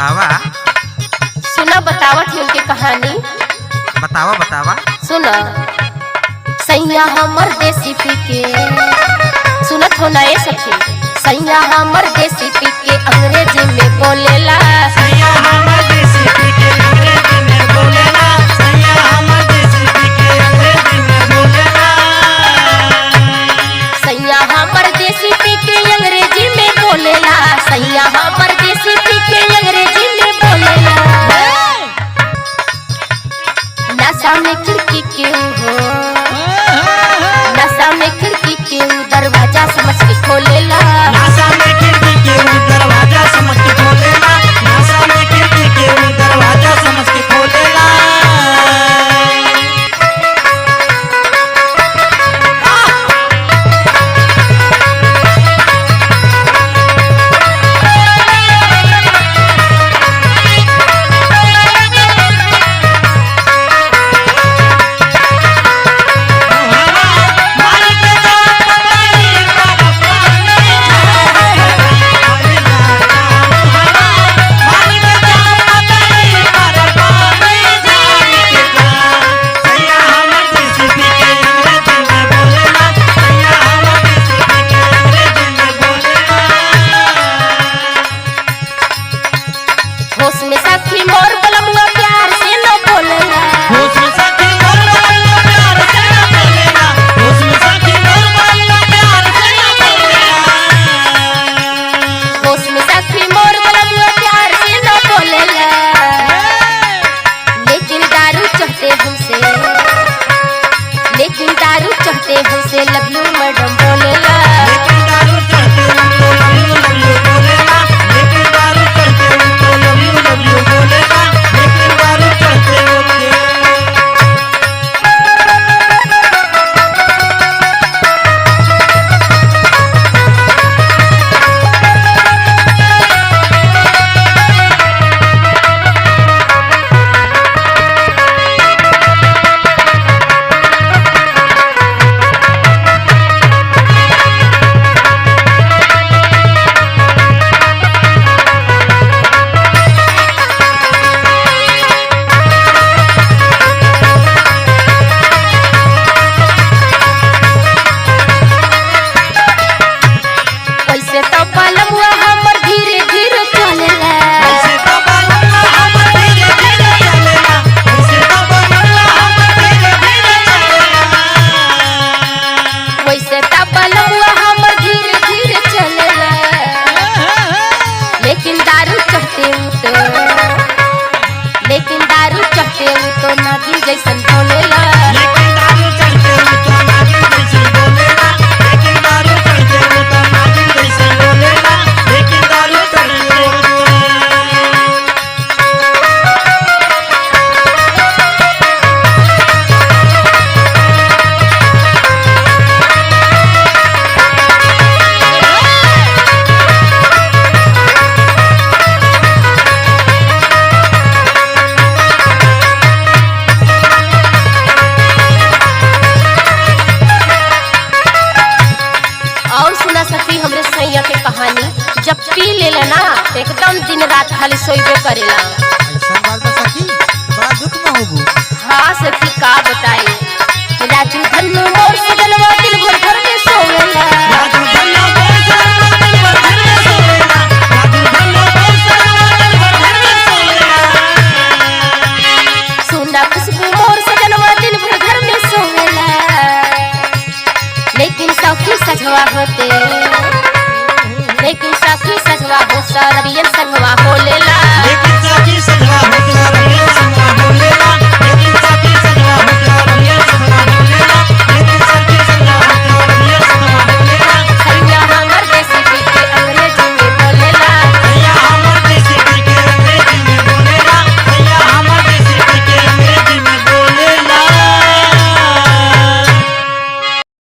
बतावा। सुना बतावत है उनके कहानी। बतावा बतावा। सुना सैया हमर देसी पी के, सुनत हो ना ये सखी, सैया हमर देसी पी के अंग्रेजी में बोलेला। सैया हमर देसी पी के अंग्रेजी में बोलेला। सैया हमर देसी पी के अंग्रेजी में बोलेला। सैया हमर देसी पी के अंग्रेजी में बोलेला। सैया हमर देसी पी के अंग्रेजी में बोलेला। नशा में खिड़की के हो, नशा में खिड़की के दरवाजा समझ के खोलेला। नशा में खिड़की के दरवाजा समझ के खोलेला। नशा में खिड़की के दरवाजा समझ के खोलेला। होश में सखी मोर बलमुआ प्यार से न बोलेला। होश में सखी मोर बलमुआ प्यार से न बोलेला। होश में सखी मोर बलमुआ प्यार से न बोलेला। होश में सखी मोर बलमुआ प्यार से न बोलेला। लेकिन दारू चढ़ते हमसे, लेकिन दारू चढ़ते हमसे लव यू मैडम बोलेला। लेकिन दारू चढ़ते हमको लव यू बोलेला। लेकिन दारू चढ़ते हमको लव यू बोलेला। लेकिन दारू चढ़ते हमको वैसे तो बलमुआ हमर धीरे धीरे चलेला। वैसे तो बलमुआ हमर धीरे धीरे चलेला। वैसे तो बलमुआ हमर धीरे धीरे चलेला। वैसे तो बलमुआ हमर धीरे धीरे चलेला। लेकिन दारू चढ़ते तो, लेकिन दारू चढ़ते तो नागिन जैसन बोलेला। लेकिन दारू चढ़ते तो नागिन जैसे बोलेला। लेकिन दारू चढ़ते तो नागिन जैसे बोलेला। लेकिन दारू चढ़ते और सुना सखी हमरे सैया के कहानी। जब पी लेला ना तो एकदम दिन रात खाली सोइबे करेला। ऐसा बात बा सखी, बड़ा दुख में होबू। हाँ सखी का बताई, राजू धन्नो मोर सजनवा दिन भर घर में सोवेला। राजू धन्नो मोर सजनवा दिन भर घर में सोवेला। राजू धन्नो मोर सजनवा दिन भर घर में सोवेला। सुना खुशबू मोर सजनवा दिन भर घर में सोवेला। लेकिन सखी सजवा होते, लेकिन सखी सजवा हो सरबियन